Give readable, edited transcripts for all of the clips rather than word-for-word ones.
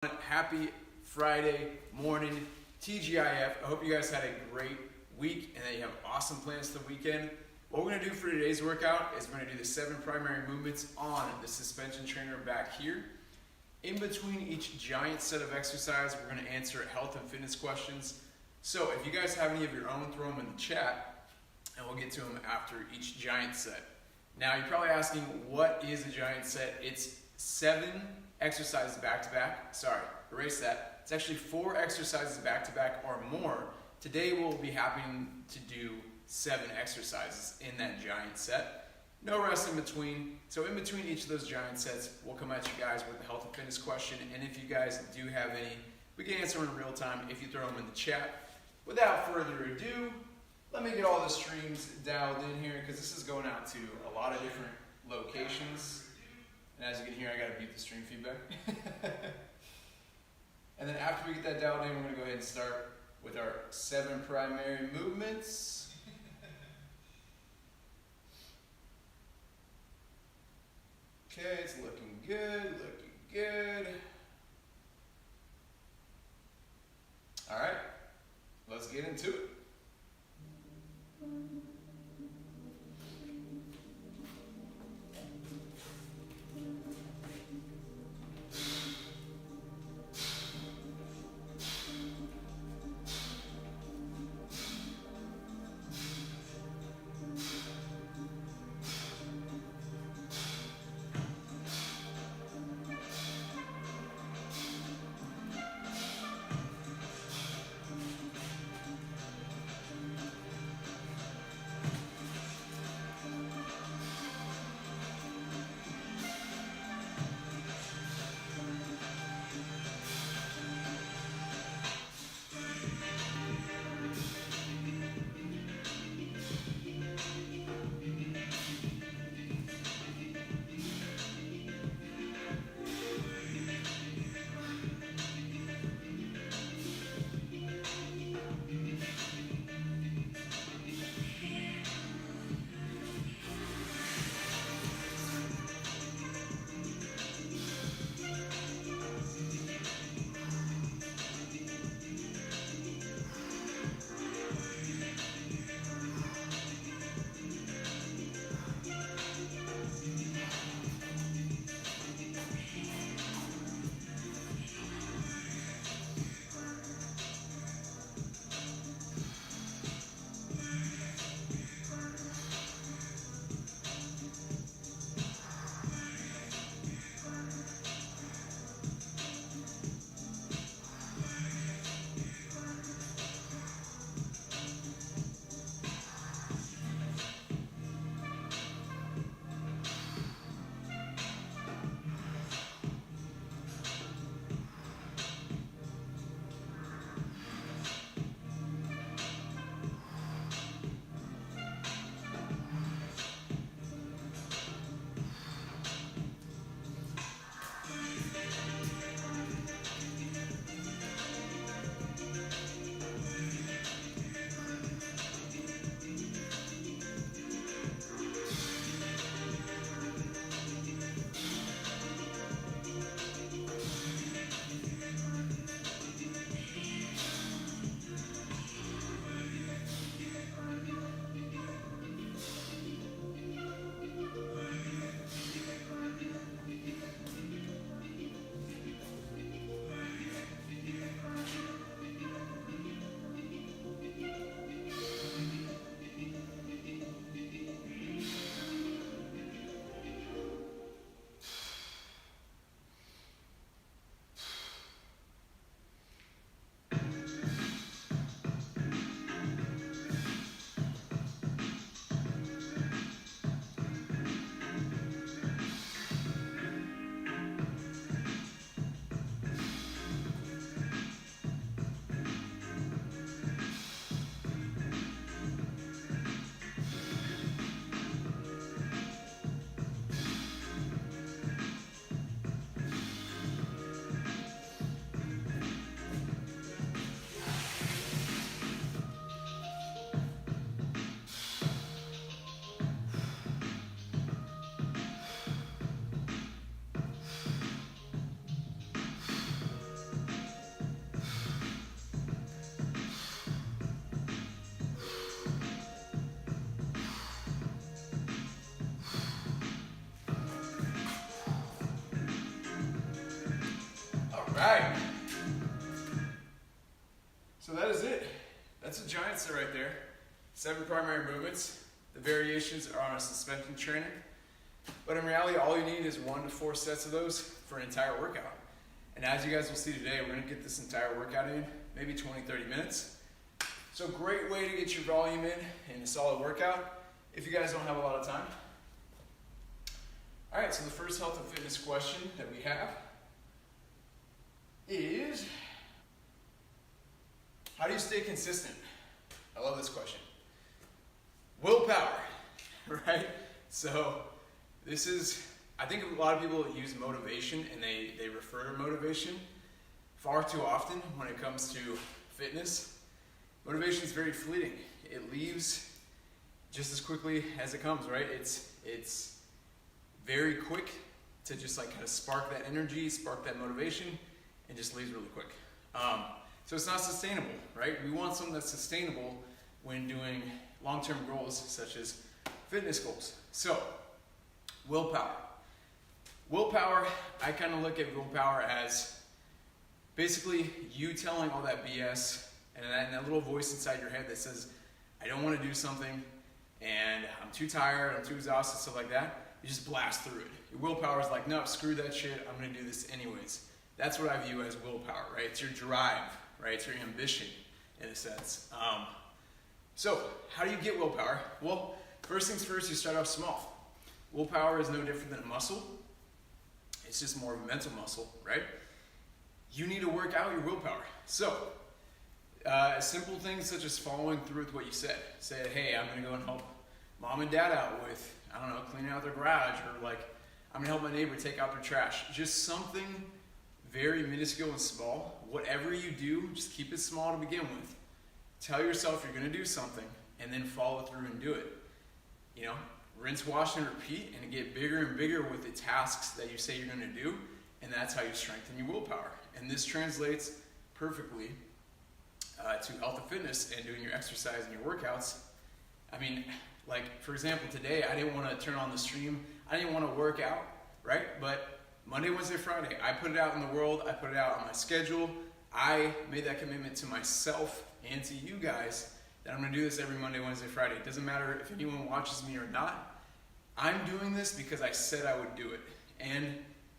Happy Friday morning, TGIF. I hope you guys had a great week and that you have awesome plans for the weekend. What we're going to do for today's workout is we're going to do the 7 primary movements on the suspension trainer back here. In between each giant set of exercise, we're going to answer health and fitness questions. So if you guys have any of your own, throw them in the chat and we'll get to them after each giant set. Now you're probably asking, what is a giant set? It's 7 exercises back to back. Sorry, erase that. It's actually 4 exercises back to back or more. Today we'll be having to do 7 exercises in that giant set. No rest in between. So in between each of those giant sets, we'll come at you guys with a health and fitness question. And if you guys do have any, we can answer them in real time if you throw them in the chat. Without further ado, let me get all the streams dialed in here because this is going out to a lot of different locations. And as you can hear, I gotta beat the stream feedback. And then after we get that dialed in, we're gonna go ahead and start with our 7 primary movements. Okay, it's looking good, looking good. All right, let's get into it. right. So that is it. That's a giant set right there. 7 primary movements. The variations are on a suspension trainer. But in reality, all you need is 1 to 4 sets of those for an entire workout. And as you guys will see today, we're gonna get this entire workout in, maybe 20, 30 minutes. So great way to get your volume in a solid workout if you guys don't have a lot of time. All right, so the first health and fitness question that we have is, how do you stay consistent? I love this question. Willpower, right? So this is, I think a lot of people use motivation and they refer to motivation far too often when it comes to fitness. Motivation is very fleeting. It leaves just as quickly as it comes, right? It's very quick to just like kind of spark that energy, spark that motivation, and just leaves really quick. So it's not sustainable, right? We want something that's sustainable when doing long-term goals such as fitness goals. So, willpower. Willpower, I kind of look at willpower as basically you telling all that BS and that little voice inside your head that says, I don't want to do something and I'm too tired, I'm too exhausted, stuff like that. You just blast through it. Your willpower is like, no, screw that shit, I'm going to do this anyways. That's what I view as willpower, right? It's your drive, right? It's your ambition in a sense. So, how do you get willpower? Well, first things first, you start off small. Willpower is no different than a muscle. It's just more of a mental muscle, right? You need to work out your willpower. So, simple things such as following through with what you said. Say, hey, I'm going to go and help mom and dad out with, I don't know, cleaning out their garage, or like, I'm going to help my neighbor take out their trash. Just something very minuscule and small. Whatever you do, just keep it small to begin with. Tell yourself you're going to do something, and then follow through and do it. You know, rinse, wash, and repeat, and get bigger and bigger with the tasks that you say you're going to do, and that's how you strengthen your willpower. And this translates perfectly to health and fitness and doing your exercise and your workouts. I mean, like, for example, today I didn't want to turn on the stream. I didn't want to work out, right? But Monday, Wednesday, Friday, I put it out in the world. I put it out on my schedule. I made that commitment to myself and to you guys that I'm going to do this every Monday, Wednesday, Friday. It doesn't matter if anyone watches me or not. I'm doing this because I said I would do it. And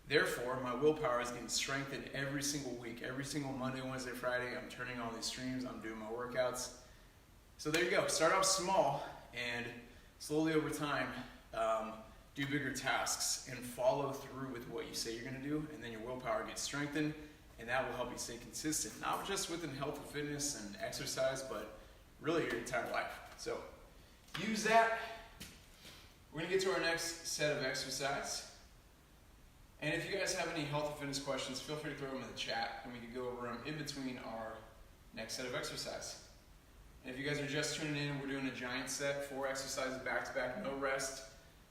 therefore, my willpower is getting strengthened every single week. Every single Monday, Wednesday, Friday, I'm turning on these streams. I'm doing my workouts. So there you go. Start off small and slowly over time, do bigger tasks and follow through with what you say you're going to do. And then your willpower gets strengthened. And that will help you stay consistent, not just within health and fitness and exercise, but really your entire life. So use that. We're going to get to our next set of exercise. And if you guys have any health and fitness questions, feel free to throw them in the chat, and we can go over them in between our next set of exercise. And if you guys are just tuning in, we're doing a giant set, 4 exercises back-to-back, no rest,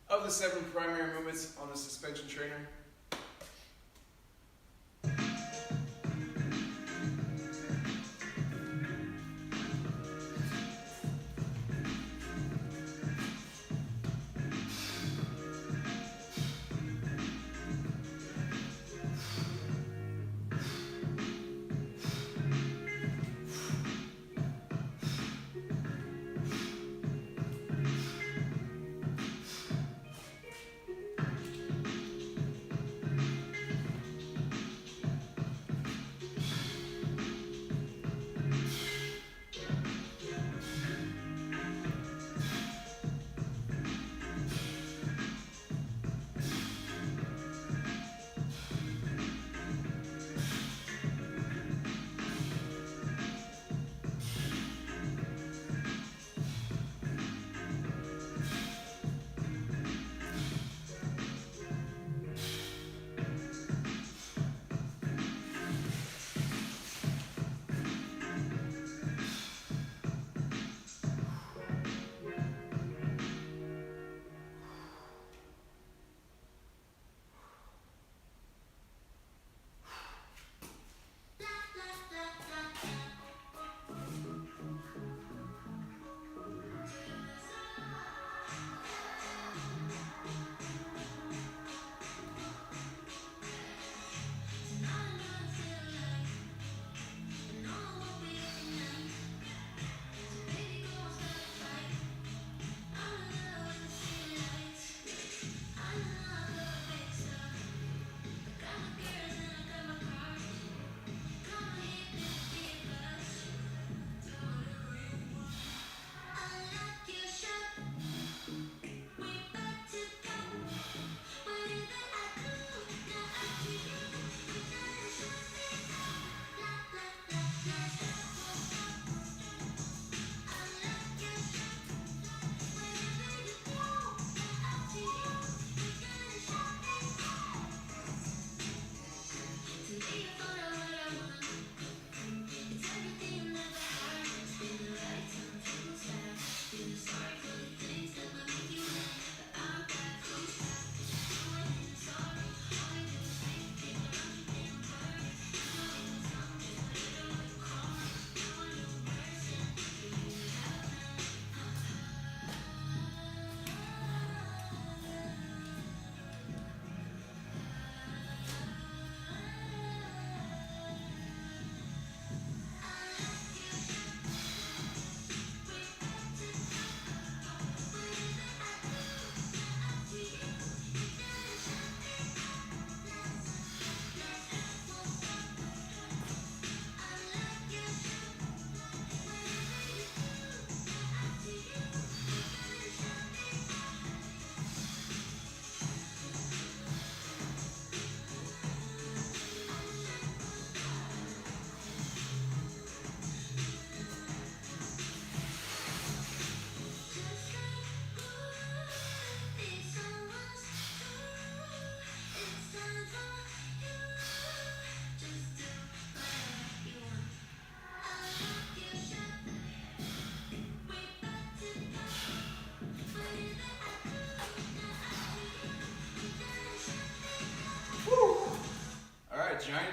of the 7 primary movements on the suspension trainer.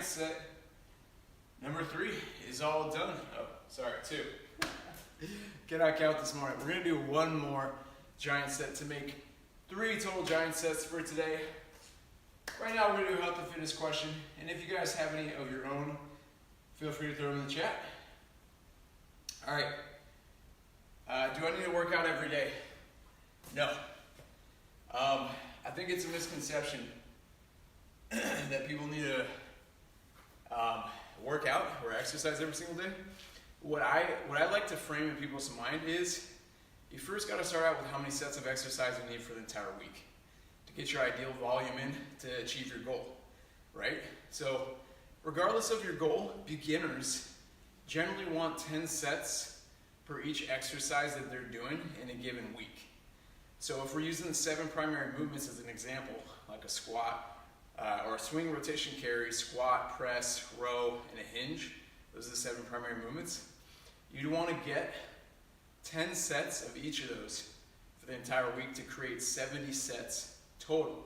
set number 3 is all done. Oh, sorry, 2. Cannot count this morning. We're gonna do one more giant set to make 3 total giant sets for today. Right now we're gonna do a health and fitness question, and if you guys have any of your own, feel free to throw them in the chat. All right. Do I need to work out every day? No. I think it's a misconception that people need to work out or exercise every single day. What I like to frame in people's mind is you first got to start out with how many sets of exercise you need for the entire week to get your ideal volume in to achieve your goal, right? So regardless of your goal, beginners generally want 10 sets per each exercise that they're doing in a given week. So if we're using the 7 primary movements as an example, like a squat or a swing, rotation, carry, squat, press, row, and a hinge, those are the 7 primary movements. You'd want to get 10 sets of each of those for the entire week to create 70 sets total.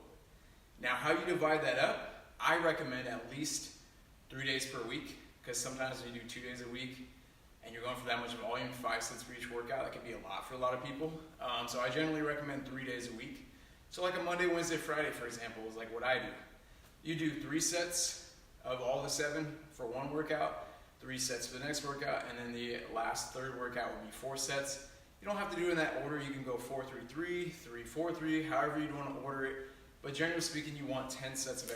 Now, how you divide that up, I recommend at least 3 days per week, because sometimes when you do 2 days a week and you're going for that much volume, 5 sets for each workout, that can be a lot for a lot of people. So I generally recommend 3 days a week. So like a Monday, Wednesday, Friday, for example, is like what I do. You do 3 sets of all the 7 for one workout, 3 sets for the next workout, and then the last third workout would be 4 sets. You don't have to do it in that order. You can go 4-3-3, 3-4-3, however you want to order it. But generally speaking, you want 10 sets of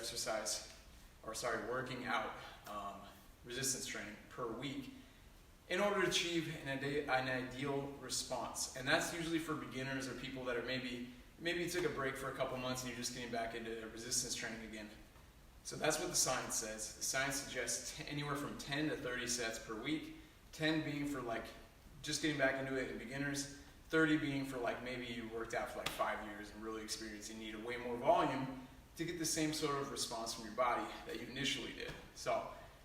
working out resistance training per week in order to achieve an ideal response. And that's usually for beginners or people that are maybe you took a break for a couple months and you're just getting back into resistance training again. So that's what the science says. The science suggests anywhere from 10 to 30 sets per week, 10 being for like just getting back into it in beginners, 30 being for like maybe you worked out for like 5 years and really experienced you need way more volume to get the same sort of response from your body that you initially did. So,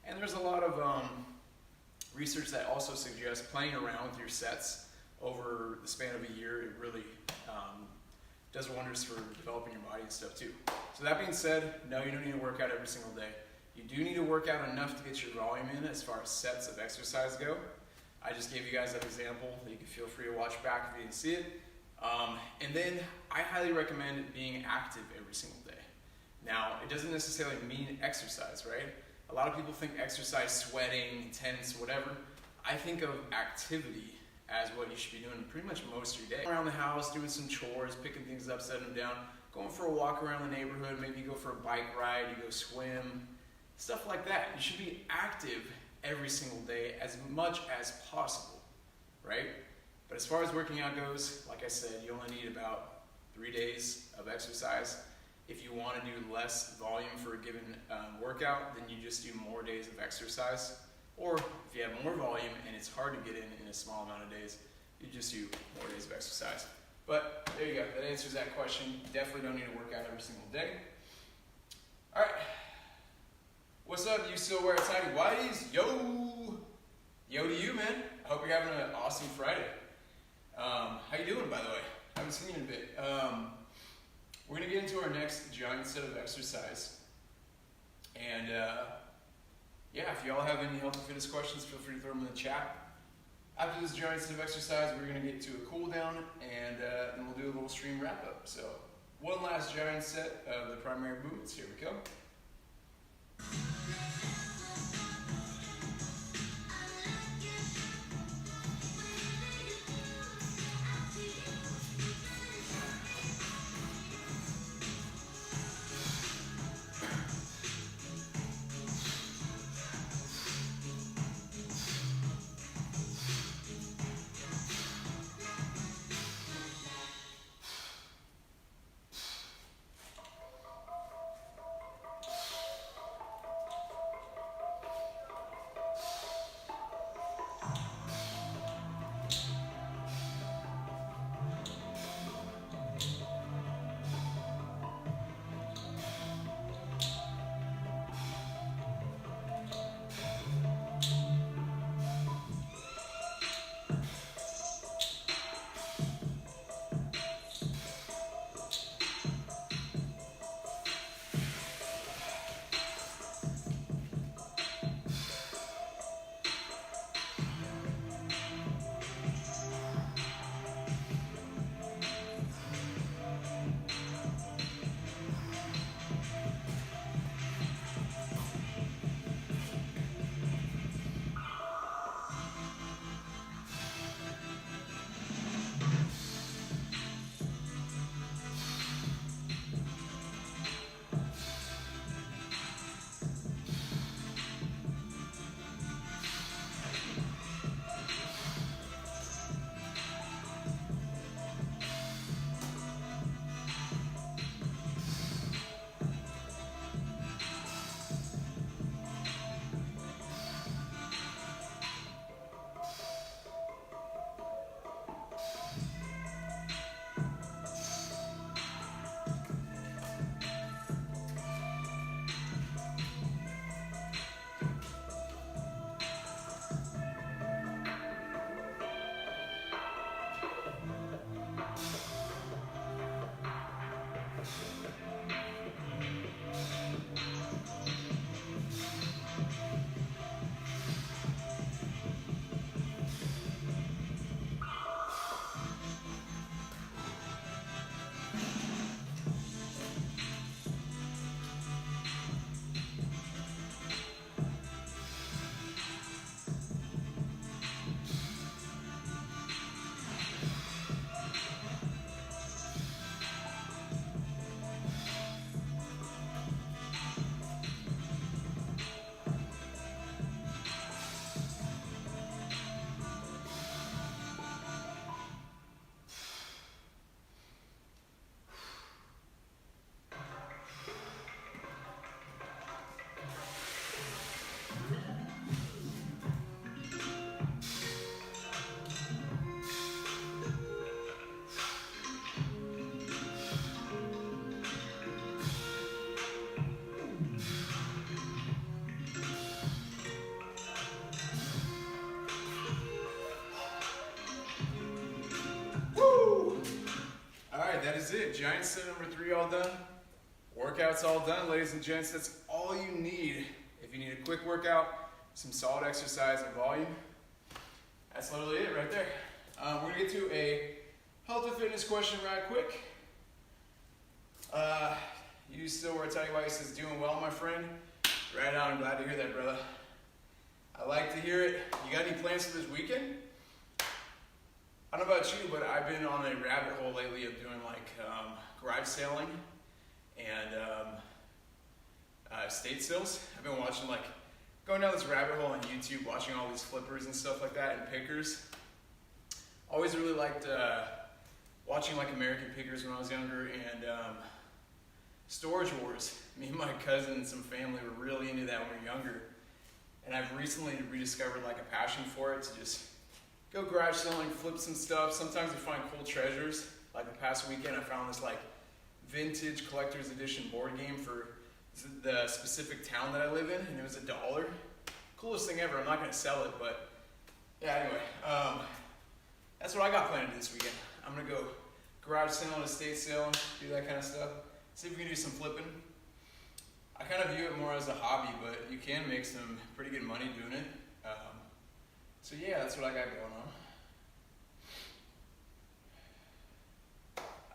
and there's a lot of research that also suggests playing around with your sets over the span of a year. It really does wonders for developing your body and stuff too. So that being said, no, you don't need to work out every single day. You do need to work out enough to get your volume in as far as sets of exercise go. I just gave you guys that example that you can feel free to watch back if you didn't see it. And then I highly recommend being active every single day. Now, it doesn't necessarily mean exercise, right? A lot of people think exercise, sweating, intense, whatever. I think of activity as what you should be doing pretty much most of your day. Around the house, doing some chores, picking things up, setting them down, going for a walk around the neighborhood, maybe you go for a bike ride, you go swim, stuff like that. You should be active every single day as much as possible, right? But as far as working out goes, like I said, you only need about 3 days of exercise. If you want to do less volume for a given workout, then you just do more days of exercise. Or if you have more volume and it's hard to get in a small amount of days, you just do more days of exercise. But there you go, that answers that question. You definitely don't need to work out every single day. All right. What's up, you still wear tiny whities? Yo! Yo to you, man. I hope you're having an awesome Friday. How you doing, by the way? I haven't seen you in a bit. We're going to get into our next giant set of exercise. And yeah, if y'all have any health and fitness questions, feel free to throw them in the chat. After this giant set of exercise, we're going to get to a cool down, and then we'll do a little stream wrap up. So one last giant set of the primary movements. Here we go. right, that is it. Giant set number 3 all done. Workout's all done, ladies and gents. That's all you need. If you need a quick workout, some solid exercise and volume, that's literally it right there. We're gonna get to a health and fitness question right quick. You still wear tight white says doing well, my friend. Right on, I'm glad to hear that, brother. I like to hear it. You got any plans for this weekend? I don't know about you, but I've been on a rabbit hole lately of doing like garage sailing and estate sales. I've been watching going down this rabbit hole on YouTube, watching all these flippers and stuff like that and pickers. Always really liked watching American pickers when I was younger, and storage wars. Me and my cousin and some family were really into that when we were younger. And I've recently rediscovered a passion for it to just go garage selling, flip some stuff. Sometimes we find cool treasures. Like the past weekend, I found this vintage collector's edition board game for the specific town that I live in, and it was $1. Coolest thing ever. I'm not gonna sell it, but yeah, anyway. That's what I got planned this weekend. I'm gonna go garage selling, estate selling, do that kind of stuff. See if we can do some flipping. I kind of view it more as a hobby, but you can make some pretty good money doing it. So yeah, that's what I got going on.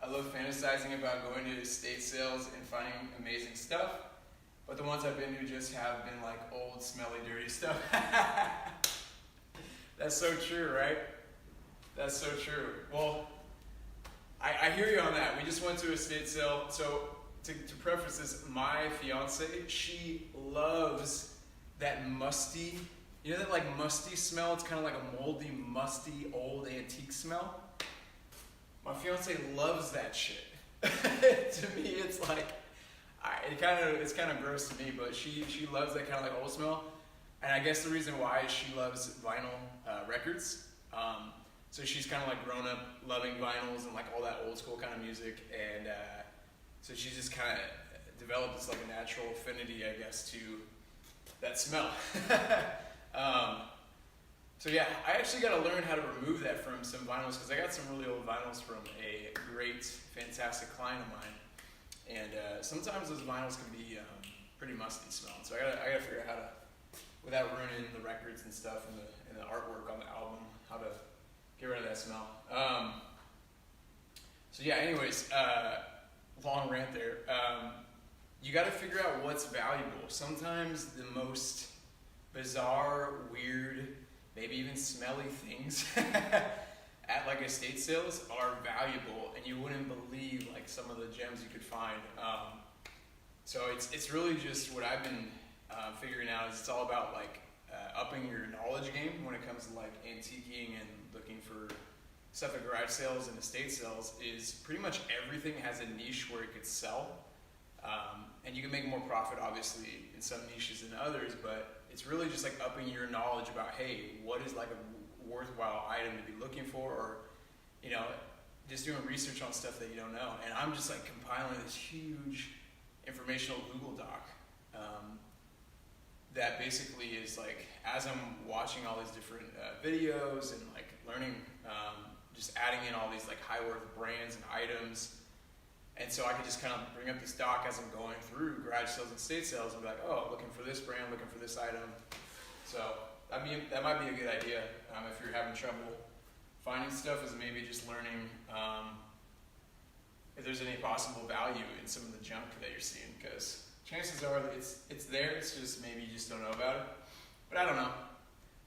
I love fantasizing about going to estate sales and finding amazing stuff, but the ones I've been to just have been old, smelly, dirty stuff. That's so true, right? That's so true. Well, I hear you on that. We just went to a estate sale. So to preface this, my fiance, she loves that musty, that musty smell? It's kind of like a moldy, musty, old antique smell. My fiance loves that shit. To me, it's it's kind of gross to me, but she loves that kind of old smell. And I guess the reason why is she loves vinyl records. So she's kind of grown up loving vinyls and all that old school kind of music, and so she just kind of developed this a natural affinity, I guess, to that smell. So yeah, I actually got to learn how to remove that from some vinyls, because I got some really old vinyls from a great, fantastic client of mine, and sometimes those vinyls can be pretty musty smelling. So I gotta figure out how to, without ruining the records and stuff and the artwork on the album, how to get rid of that smell. So yeah, anyways, long rant there. You got to figure out what's valuable. Sometimes the most bizarre, weird, maybe even smelly things at estate sales are valuable, and you wouldn't believe some of the gems you could find. So it's really just what I've been figuring out is it's all about upping your knowledge game when it comes to antiquing and looking for stuff at garage sales and estate sales. Is pretty much everything has a niche where it could sell, and you can make more profit obviously in some niches than others, but it's really just upping your knowledge about, hey, what is a worthwhile item to be looking for, or just doing research on stuff that you don't know. And I'm just compiling this huge informational Google Doc that basically is as I'm watching all these different videos and learning, just adding in all these high worth brands and items. And so I could just kind of bring up this doc as I'm going through garage sales and estate sales and be oh, looking for this brand, looking for this item. So that might be a good idea if you're having trouble finding stuff, is maybe just learning if there's any possible value in some of the junk that you're seeing, because chances are that it's there, it's just maybe you just don't know about it. But I don't know.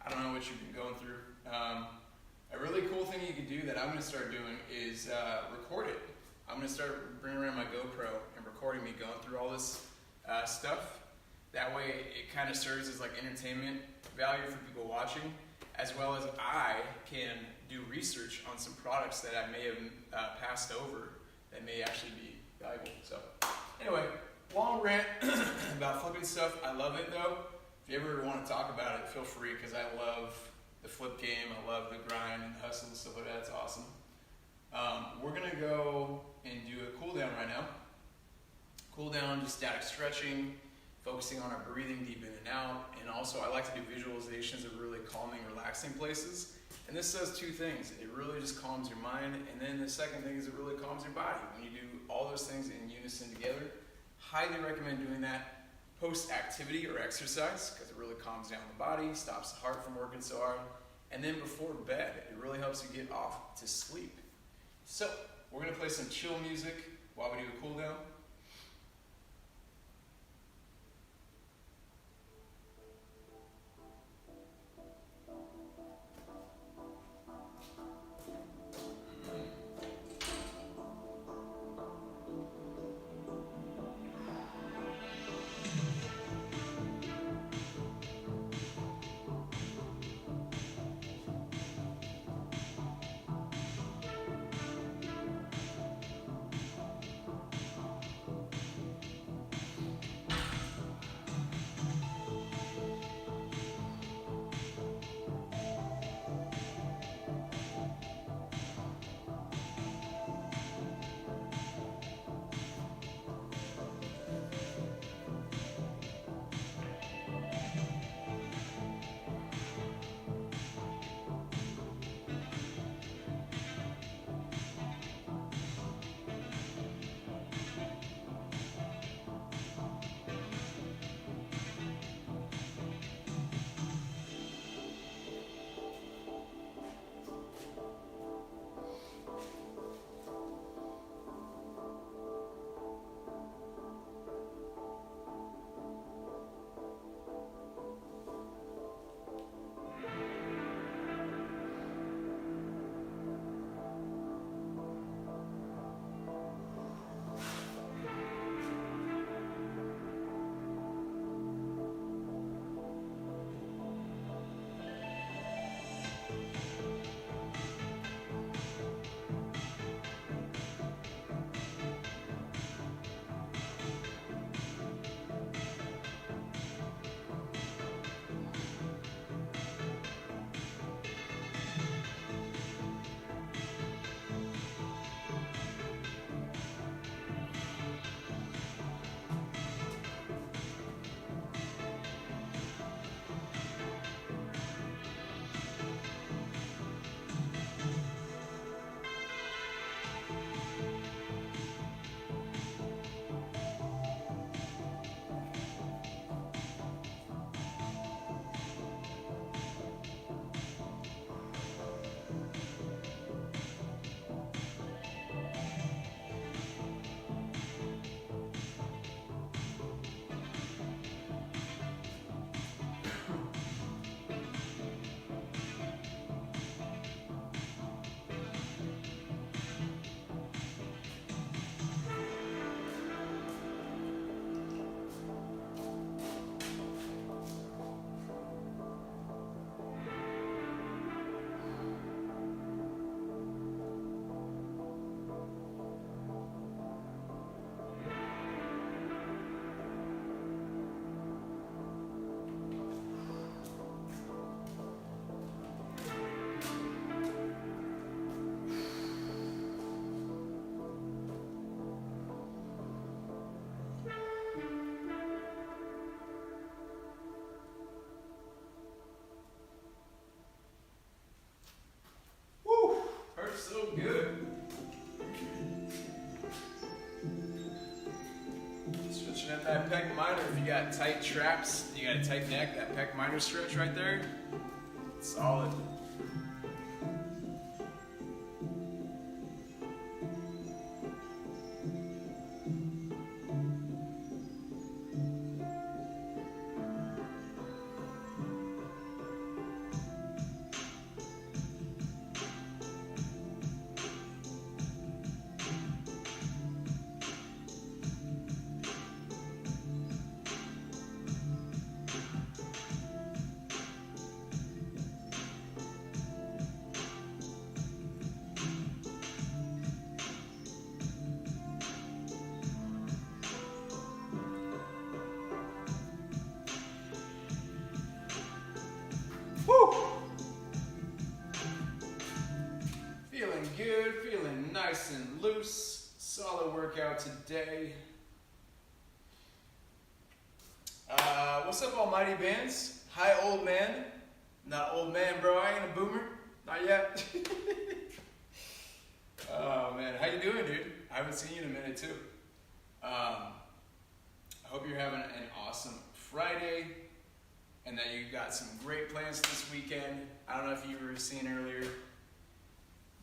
I don't know what you've been going through. A really cool thing you can do that I'm going to start doing is record it. I'm going to start bringing around my GoPro and recording me going through all this stuff. That way it kind of serves as entertainment value for people watching, as well as I can do research on some products that I may have passed over that may actually be valuable. So anyway, long rant about flipping stuff. I love it though. If you ever want to talk about it, feel free, because I love the flip game. I love the grind and the hustle and stuff like that. It's awesome. We're going to go and do a cool down right now. Cool down, just static stretching, focusing on our breathing deep in and out. And also I like to do visualizations of really calming, relaxing places And this does two things. It really just calms your mind, and then the second thing is it really calms your body. When you do all those things in unison together, highly recommend doing that post-activity or exercise because it really calms down the body, stops the heart from working so hard, and then before bed, it really helps you get off to sleep. So, we're going to play some chill music while we do a cool down. So good. Stretching at that pec minor. If you got tight traps, you got a tight neck, that pec minor stretch right there, solid. Woo! Feeling good, feeling nice and loose. Solid workout today. What's up, Almighty Bands? Hi, old man. Not old man, bro. I ain't a boomer. Not yet. Oh man, how you doing, dude? I haven't seen you in a minute too. I hope you're having an awesome Friday and that you got some great plans this weekend. I don't know if you were seeing earlier.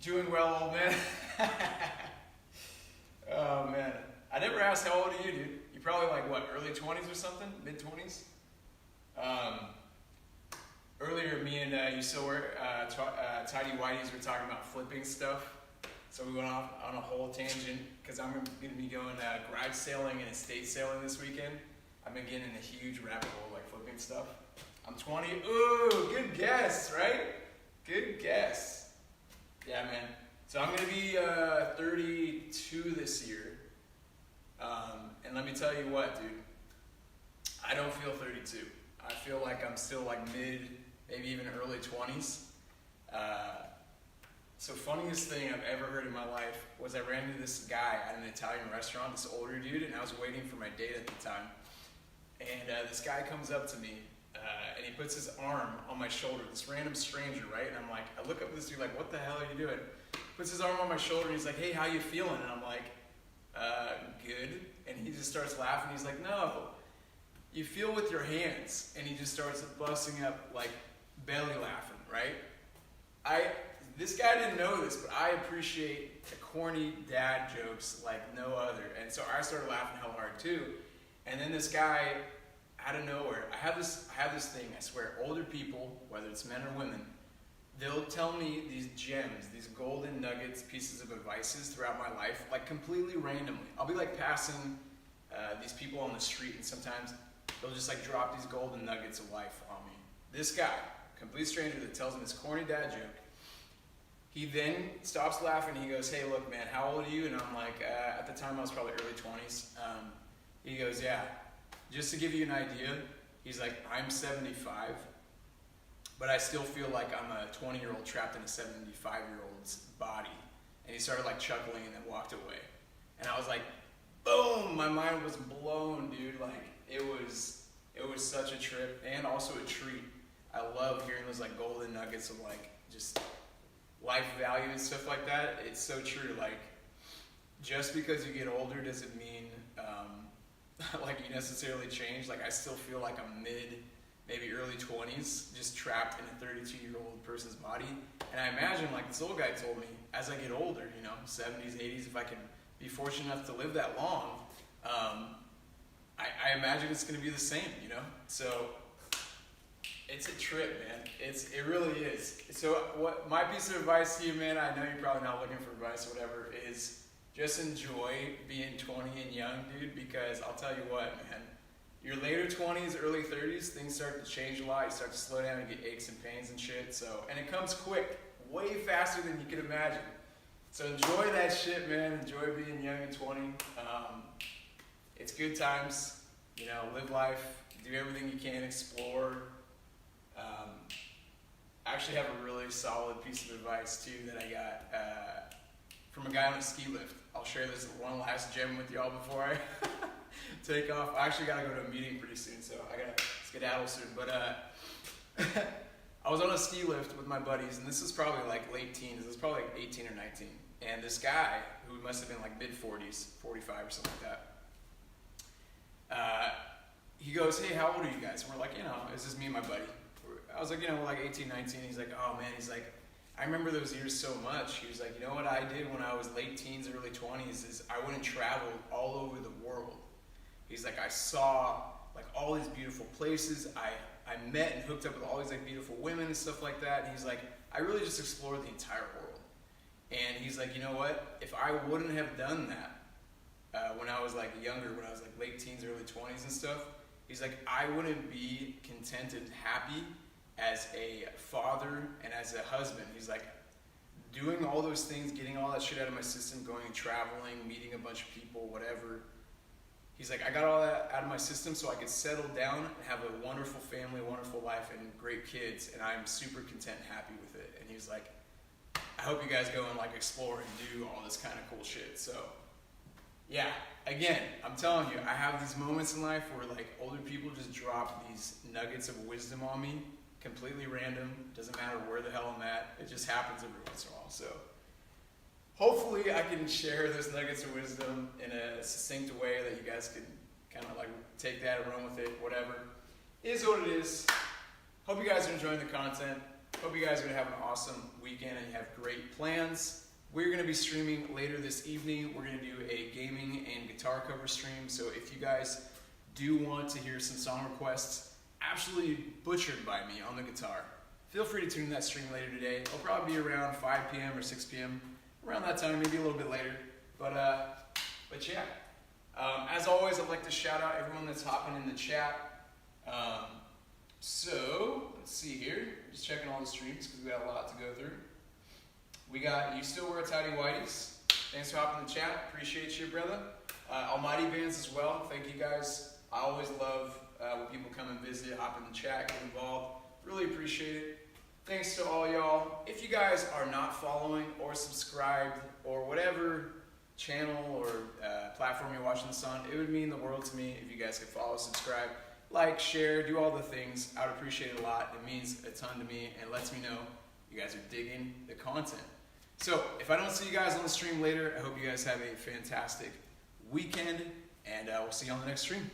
Doing well, old man. Oh man, I never asked how old are you, dude? You're probably like what, early 20s or something? Mid 20s? Earlier, me and you still were Tidy Whiteys were talking about flipping stuff. So we went off on a whole tangent because I'm going to be going garage sailing and estate sailing this weekend. I've been getting in a huge rabbit hole like flipping stuff. I'm 20. Ooh, good guess, right? Good guess. Yeah, man. So I'm going to be 32 this year. And let me tell you what, dude. I don't feel 32. I feel like I'm still like mid, maybe even early 20s. So funniest thing I've ever heard in my life was I ran into this guy at an Italian restaurant, this older dude, and I was waiting for my date at the time. And this guy comes up to me, and he puts his arm on my shoulder, this random stranger, right? And I'm like, I look up at this dude like, what the hell are you doing? Puts his arm on my shoulder, and he's like, hey, how you feeling? And I'm like, good. And he just starts laughing. He's like, no, you feel with your hands. And he just starts busting up, like, belly laughing, right? This guy didn't know this, but I appreciate the corny dad jokes like no other. And so I started laughing hell hard too. And then this guy, out of nowhere, I have this thing, I swear, older people, whether it's men or women, they'll tell me these gems, these golden nuggets, pieces of advices throughout my life, like completely randomly. I'll be like passing these people on the street, and sometimes they'll just like drop these golden nuggets of life on me. This guy, complete stranger that tells me this corny dad joke, he then stops laughing. He goes, hey, look, man, how old are you? And I'm like, at the time I was probably early 20s. He goes, yeah, just to give you an idea, he's like, I'm 75, but I still feel like I'm a 20-year-old trapped in a 75-year-old's body. And he started like chuckling and then walked away. And I was like, boom, my mind was blown, dude. Like, it was such a trip and also a treat. I love hearing those like golden nuggets of like just life value and stuff like that. It's so true. Like, just because you get older doesn't mean like you necessarily change. Like, I still feel like I'm mid, maybe early 20s, just trapped in a 32-year-old person's body. And I imagine, like this old guy told me, as I get older, 70s, 80s, if I can be fortunate enough to live that long, I imagine it's going to be the same, So it's a trip, man. It really is. So what my piece of advice to you, man, I know you're probably not looking for advice or whatever, is just enjoy being 20 and young, dude, because I'll tell you what, man, your later 20s, early 30s, things start to change a lot. You start to slow down and get aches and pains and shit. So, and it comes quick, way faster than you could imagine. So enjoy that shit, man. Enjoy being young and 20. It's good times, live life, do everything you can, explore. I actually have a really solid piece of advice too that I got from a guy on a ski lift. I'll share this one last gem with y'all before I take off. I actually gotta go to a meeting pretty soon, so I gotta skedaddle soon. But I was on a ski lift with my buddies, and this is probably like late teens. It was probably like 18 or 19. And this guy, who must have been like mid 40s, 45 or something like that, he goes, hey, how old are you guys? And we're like, it's just me and my buddy. I was like, we're like 18, 19. He's like, oh man, he's like, I remember those years so much. He was like, what I did when I was late teens, early 20s is I went and traveled all over the world. He's like, I saw like all these beautiful places. I met and hooked up with all these like beautiful women and stuff like that. And he's like, I really just explored the entire world. And he's like, you know what? If I wouldn't have done that when I was like younger, when I was like late teens, early 20s and stuff, he's like, I wouldn't be contented and happy as a father and as a husband. He's like, doing all those things, getting all that shit out of my system, going and traveling, meeting a bunch of people, whatever. He's like, I got all that out of my system so I could settle down and have a wonderful family, a wonderful life, and great kids, and I'm super content and happy with it. And he's like, I hope you guys go and like explore and do all this kind of cool shit. So yeah, again, I'm telling you, I have these moments in life where like older people just drop these nuggets of wisdom on me completely random. Doesn't matter where the hell I'm at. It just happens every once in a while. So hopefully I can share those nuggets of wisdom in a succinct way that you guys can kind of like take that and run with it. Whatever. It is what it is. Hope you guys are enjoying the content. Hope you guys are going to have an awesome weekend and you have great plans. We're going to be streaming later this evening. We're going to do a gaming and guitar cover stream. So if you guys do want to hear some song requests absolutely butchered by me on the guitar, feel free to tune in that stream later today. It'll probably be around 5 p.m. or 6 p.m. Around that time, maybe a little bit later. But yeah. As always, I'd like to shout out everyone that's hopping in the chat. So let's see here. Just checking all the streams because we got a lot to go through. We got You Still Wear Tidy Whities. Thanks for hopping in the chat. Appreciate you, brother. Almighty Bands as well. Thank you guys. I always love when people come and visit, hop in the chat, get involved. Really appreciate it. Thanks to all y'all. If you guys are not following or subscribed or whatever channel or platform you're watching this on, it would mean the world to me if you guys could follow, subscribe, like, share, do all the things. I would appreciate it a lot. It means a ton to me and lets me know you guys are digging the content. So if I don't see you guys on the stream later, I hope you guys have a fantastic weekend, and we'll see you on the next stream.